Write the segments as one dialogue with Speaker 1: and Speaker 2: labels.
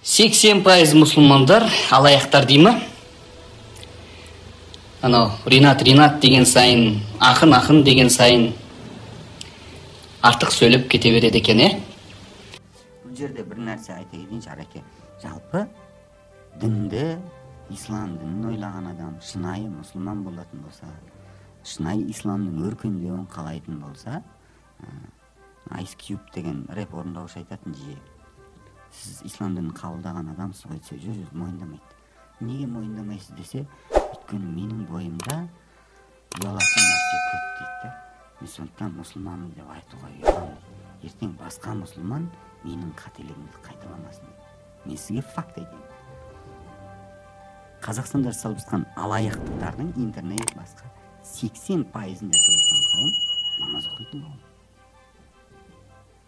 Speaker 1: 80% мұсылмандар алаяқтар дей ма? Анау Ринат деген сайын, ақын деген сайын артық сөйлеп кете береді екен,
Speaker 2: Бұл жерде бір нәрсе айта кетейінші, Араке. Жалпы дінді, ислам дінін ойлаған адам шынайы мұсылман болатын болса, шынайы исламның өркендеуін қалайтын болса, Ice Cube деген рэп орындаушы айтатын жиі. Сіз ислам дінін қабылдаған адамсыз ғой десе, жоқ, мойындамайды. Неге мойындамайсыз десе, өйткені менің бойымда ұялатын нәрсе көп дейді. Мен сондықтан мұсылманмын деп айтуға ұяламын. Ертең басқа мұсылман менің қателігімді қайталамасын. Мен сізге факт айтайын. Қазақстанда жасалып жатқан алаяқтықтардың интернет басқа 80%-ын жасап жатқан қауым намаз оқитын қауым.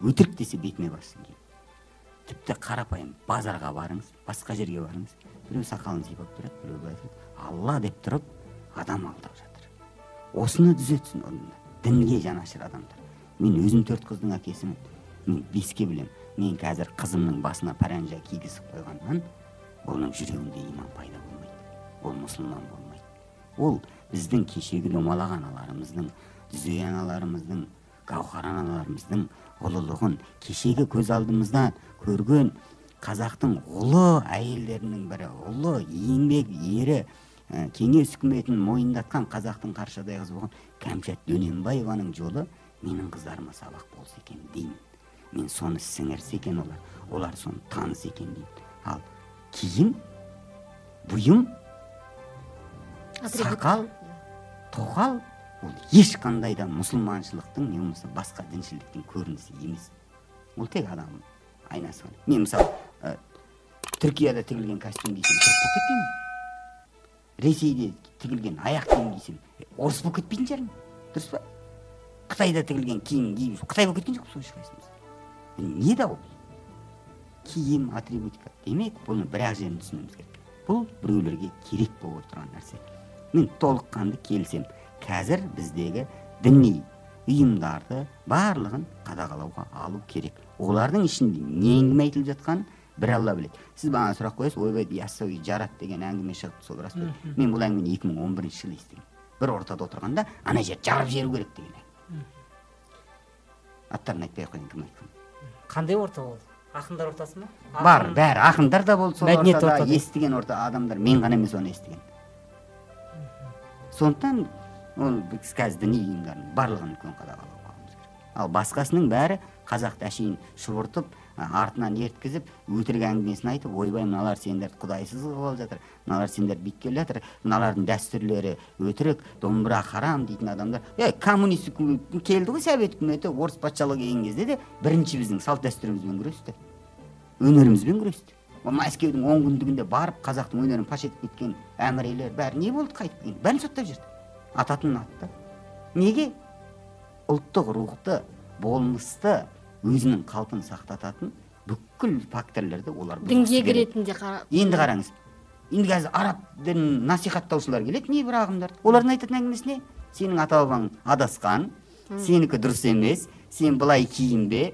Speaker 2: Өтірік десе бетіне бассын кейін. Тіпті қарапайым базарға барыңыз, басқа жерге барыңыз, біреу сақалын сипап тұрады, біреу былай, Алла деп тұрып адам алдап жатыр. Осыны түзетсін орнында. Дінге жанашыр адамдар. Мен өзім 4 қыздың әкесімін. Мен 5-ке білем. Мен қазір қызымның басына паранжа кигізіп қойғаннан оның жүрегінде иман пайда болмайды. Ол мұсылман болмайды. Ол біздің кешегі домалақ аналарымыздың, дүзей аналарымыздың, гауһар аналарымыздың ұлылығын кешегі көз алдымыздан көрген қазақтың ұлы әйелдерінің бірі, ұлы еңбек ері, кеңес үкіметін мойындатқан қазақтың қаршадай қызы болған Кәмшат Дөненбаеваның жолы менің қыздарыма сабақ болса екен деймін. Мен соны сіңірсе екен олар соны таныс екен деймін. Ал киім, бұйым, сақал, тоқал ол ешқандай да мұсылманшылықтың не болмаса басқа діншілдіктің көрінісі емес. Ол тек адам айнасы ғана. Мен мысалы Түркияда тігілген костюм кисем түрік болып кетпеймін. Ресейде тігілген аяқ киім кисем орыс болып кетпейтін шығармын. Дұрыс па? Қытайда тігілген киім киіп Қытай болып кеткен жоқ ешқайсымыз. Не да ол? Киім, атрибутика. Демек, бұны бір-ақ жерін түсінуіміз керек. Бұл біреулерге керек болып отырған нәрсе. Мен толыққанды келісем. Қазір біздегі діни ұйымдарды барлығын қадағалауға алу керек. Олардың ішінде не әңгіме айтылып жатқан бір Алла біледі. Сіз баған сұрақ қойасыз, ойбай яссауи жарат деген әңгіме шығып сол рас па? Мен бұл әңгімені 2011 жылы естідім. Бір ортада отырғанда ана жер жарып жеру керек деген. Аттарын айтпай ақ қойын, кім айтқан?
Speaker 3: Қандай орта болды? Ақындар ортасы ма?
Speaker 2: Бар, бәрі ақындар да болды сол ортада, естіген орта адамдар, мен ғана емес оны естіген. Сондықтан ол біз қазір діни ұйымдардың барлығын үлкен қадағалауға алуымыз керек. Ал басқасының бәрі қазақты әшейін шұбыртып, артынан ерткізіп, өтірік әңгімесін айтып, ойбай мыналар сендерді құдайсыз қылып алып жатыр, мыналар сендерді бүйтіп келе жатыр, мыналардың дәстүрлері өтірік, домбыра харам дейтін адамдар. Коммунист келді ғой, совет үкіметі, орыс патшалығы келген кезде де бірінші біздің салт дәстүрімізбен күресті, өнерімізбен күресті. Мәскеудің 10 күндігінде барып қазақтың өнерін паш етіп кеткен әмірелер бәрі не болды қайтып келген? Бәрін соттап жүрді. Ататын атты. Неге? Ұлттық рухты, болмысты, өзінің қалпын сақтататын бүкіл факторлерді олар
Speaker 4: дінге кіретінде
Speaker 2: Енді қараңыз. Енді қазір араб дінін насихаттаушылар келеді, не бір ағымдар. Олардың айтатын әңгімесі не? Сенің ата-бабаң адасқан, сенікі дұрыс емес, сен былай киінбе,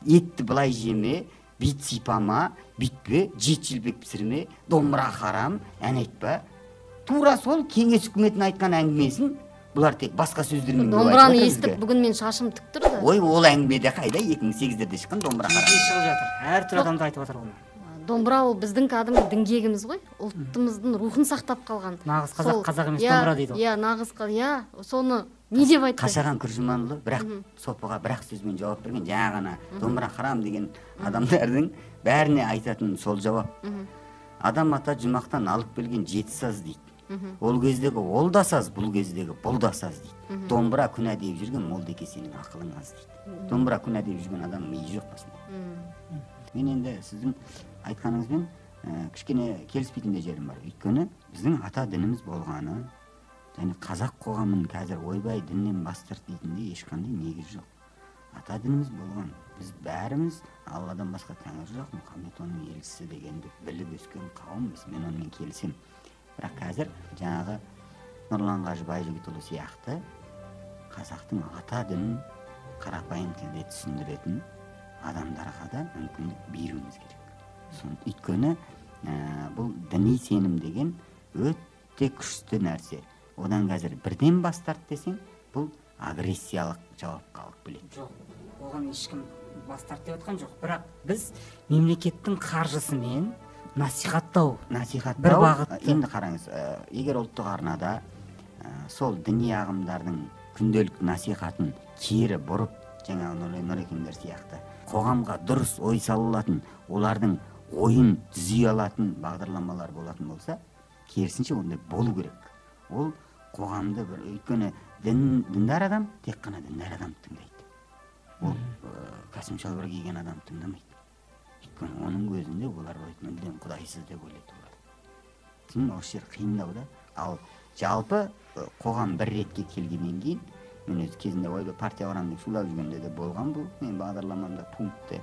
Speaker 2: етті былай жеме, бит сипама, битпе, жетшілбек пісірме, домбыра харам, ән айтпа. Тура сол кеңес үкіметін айтқан әңгімесін бұлар тек басқа сөздермен
Speaker 4: домбыраны естіп, бүгін мен шашым тік тұрды.
Speaker 2: Ой, ол әңгімеде қайда 2008-де шыққан домбыра харам.
Speaker 3: Шығып жатыр. Әртүрлі адамды айтып жатыр оны.
Speaker 4: Домбыра ол біздің кәдімгі діңгегіміз ғой, ұлтымыздың рухын сақтап қалған.
Speaker 3: Нағыз қазақ емес домбыра дейді ол.
Speaker 4: Иә, нағыз қазақ. Соны не деп айтты?
Speaker 2: Қашаған Күржіманұлы бірақ сопыға бірақ сөзбен жауап берген. Жаңа ғана домбыра харам деген адамдардың бәріне айтатын сол жауап. Адам ата жұмақтан алып келген 7 саз дейді. Ол кездегі ол да саз, бұл кездегі бұл да саз дейді. Домбыра күнә деп жүрген молдеке сенің ақылың аз дейді. Домбыра күнә деп жүрген адамның миы жоқ басында. Мен енді сіздің айтқаныңызбен кішкене келіспейтін де жерім бар. Өйткені біздің ата дініміз болғаны, және қазақ қоғамын қазір ойбай діннен бас тарт дейтіндей ешқандай негіз жоқ. Ата дініміз болған. Біз бәріміз Алладан басқа тәңір жоқ, Мұхаммед оның елшісі дегенді біліп өскен қауымбыз. Мен онымен келісемін. Бірақ қазір жаңағы Нұрлан Қажы Байжігітұлы сияқты қазақтың ата дінін қарапайым тілде түсіндіретін адамдарға да мүмкіндік беруіміз керек. Өйткені бұл діни сенім деген өте күшті нәрсе. Одан қазір бірден бас тарт десең, бұл агрессиялық жауапқа алып келеді.
Speaker 3: Жоқ, оған ешкім бас тарт деп жатқан жоқ. Бірақ біз мемлекеттің қаржысымен насихаттау бір бағытты.
Speaker 2: Енді қараңыз, егер ұлттық арнада сол діни ағымдардың күнделік насихатын кері бұрып, жаңағы Нұрекеңдер сияқты қоғамға дұрыс ой салылатын, олардың ойын түзей алатын бағдарламалар болатын болса, керісінше ондай болу керек. Ол қоғамды бір, өйткені діндар адам тек қана діндар адам тыңдайды. Ол кәсім шалбар киген адам тыңдамайды. Өйткені оның көзінде олар мүлдем құдайсыз деп ойлайды олар. Тым осы жер қиындау да. Ал жалпы қоғам бір ретке келгеннен кейін, мен өз кезінде ойбай партия барам деп шулап жүргенде де болған бұл. Мен бағдарламамда пунктте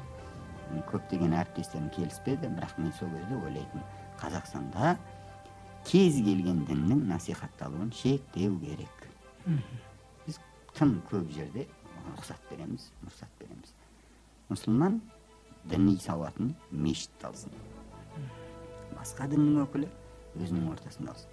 Speaker 2: көптеген әріптестерім келіспеді, бірақ мен сол кезде ойлайтын, Қазақстанда кез келген діннің насихатталуын шектеу керек. Біз тым көп жерде рұқсат береміз. Мұсылман діни сауатын мешітте алсын. Басқа діннің өкілі өзінің ортасында алсын.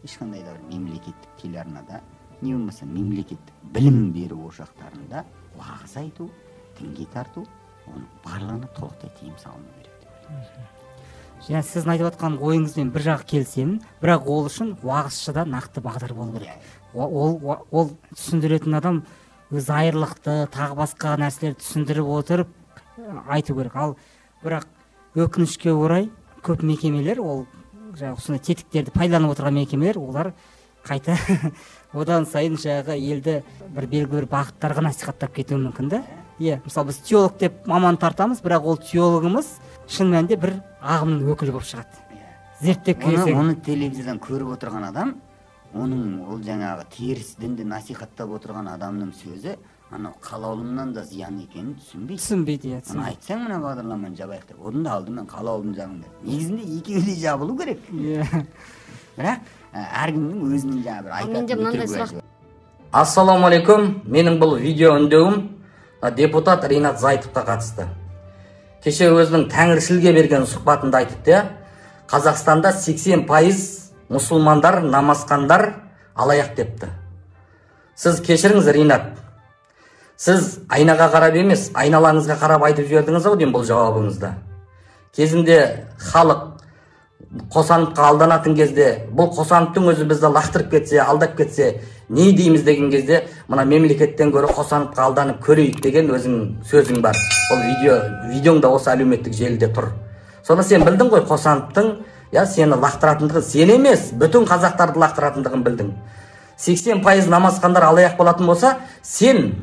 Speaker 2: Ешқандай да бір мемлекеттік телеарнада, не болмаса мемлекеттік білім беру ошақтарында уағыз айту, дінге тарту, оның барлығына толықтай тыйым салыну керек деп ойлаймын.
Speaker 3: Және сіздің айтып отқан ойыңызбен бір жағы келісемін, бірақ ол үшін уағызшыда нақты бағдар болу керек. Ол түсіндіретін адам өз айырлықты, тағы басқа нәрселерді түсіндіріп отырып айту керек. Ал бірақ өкінішке орай көп мекемелер, ол жаңағы тетіктерді пайдаланып отырған мекемелер, олар қайта одан сайын жаңағы елді бір белгілі бір бағыттарға насихаттап кетуі мүмкін да. Мысалы біз теолог деп маман тартамыз, бірақ ол теологымыз шын мәнінде бір ағымның өкілі болып шығады. Зерттеп көрсек,
Speaker 2: оны телевизордан көріп отырған адам, оның ол жаңағы теріс дінді насихаттап отырған адамның сөзі анау қалаулымнан да зиян екенін
Speaker 3: түсінбейді.
Speaker 2: Оны айтсаң, мына бағдарламаны жабайық деп, одан да алдым мен қалаулым жағында. Негізінде екеуі де жабылу керек. Бірақ әркімнің өзінің жаңағы бір айтатын өтірік.
Speaker 1: Ассалаумағалейкум, менің бұл видео үндеуім депутат Ринат Зайтовқа қатысты. Кеше өзінің Тәңіршілге берген сұхбатында айтыпты, Қазақстанда 80% мұсылмандар, намазхандар алаяқ депті. Сіз кешіріңіз, Ринат. Сіз айнаға қарап емес, айналаңызға қарап айтып жібердіңіз ау деймін бұл жауабыңызда. Кезінде халық қосанытқа алданатын кезде, бұл қосанытың өзі бізді лақтырып кетсе, алдап кетсе, не дейміз деген кезде, мына мемлекеттен гөрі қосанытқа алданып көрейік деген өзің сөзің бар. Бұл видеоңда осы әлеуметтік желіде тұр. Сонда сен білдің ғой қосанытың, сені лақтыратындығын, сен емес, бүтін қазақтарды лақтыратындығын білдің. 80% намазхандар алаяқ болатын болса, сен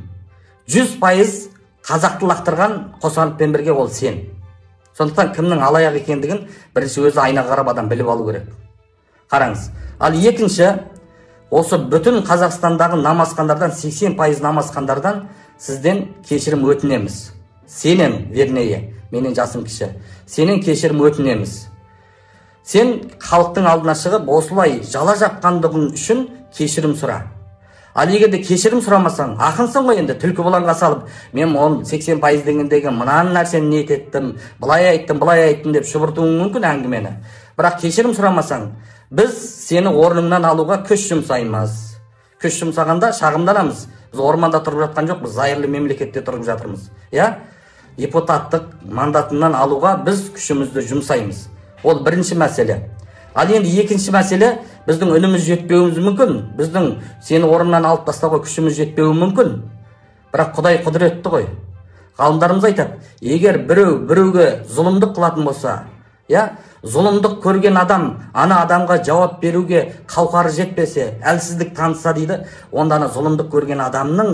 Speaker 1: 100% қазақты лақтырған қосанытпен бірге ол сен. Сондықтан кімнің алаяқ екендігін бірінші өзі айнаға қарап адам біліп алу керек. Қараңыз. Ал екінші, осы бүтін Қазақстандағы намазхандардан 80% намазхандардан сізден кешірім өтінеміз. Сенен, вернее, менен жасым кіші. Сенен кешірім өтінеміз. Сен халықтың алдына шығып, осылай жала жапқандығың үшін кешірім сұра. Ал егерде кешірім сұрамасаң, ақынсың ғой енді, түлкі бұланға салып, мен 80% дегендегі мынаны нәрсені не еттім, былай айттым деп шұбыртуың мүмкін әңгімені. Бірақ кешірім сұрамасаң, біз сені орныңнан алуға күш жұмсаймыз. Күш жұмсағанда шағымданамыз. Біз орманда тұрып жатқан жоқ, біз зайырлы мемлекетте тұрып жатырмыз. Депутаттық мандатынан алуға біз күшімізді жұмсаймыз. Ол бірінші мәселе. Ал енді екінші мәселе, біздің үніміз жетпеуіміз мүмкін. Біздің сені орнынан алып тастауға күшіміз жетпеуі мүмкін. Бірақ Құдай құдіретті ғой. Ғалымдарымыз айтады, егер біреуге зұлымдық қылатын болса, зұлымдық көрген адам ана адамға жауап беруге қауқары жетпесе, әлсіздік танытса дейді, онда ана зұлымдық көрген адамның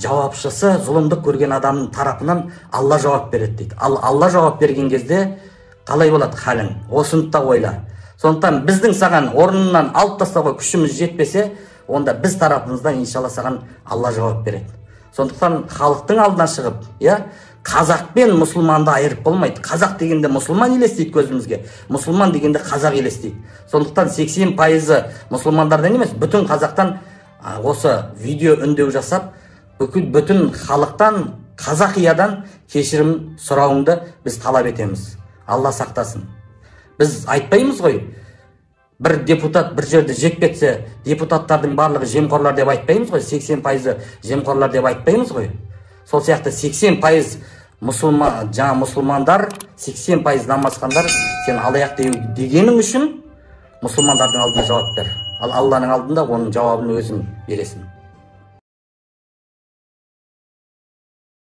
Speaker 1: жауапшысы зұлымдық көрген адамның тарапынан Алла жауап береді дейді. Ал Алла жауап берген кезде қалай болады халің? Осыны да ойла. Сондықтан біздің саған орнынан алып тастауға күшіміз жетпесе, онда біз тарапымыздан иншалла саған Алла жауап береді. Сондықтан халықтың алдына шығып, қазақ пен мұсылманды айырып болмайды. Қазақ дегенде мұсылман елестейді көзімізге, мұсылман дегенде қазақ елестейді. Сондықтан 80% мұсылмандардан емес, бүтін қазақтан осы видео үндеу жасап, бүтін халықтан, қазақиядан кешірім сұрауыңды біз талап етеміз. Алла сақтасын. Біз айтпаймыз ғой, бір депутат бір жерді жеп кетсе, депутаттардың барлығы жемқорлар деп айтпаймыз ғой, 80% жемқорлар деп айтпаймыз ғой. Сол сияқты 80% мұсылмандар, 80% намазхандар, сен алаяқ дегенің үшін мұсылмандардың алдында жауап бер. Ал Алланың алдында оның жауабын өзің бересің.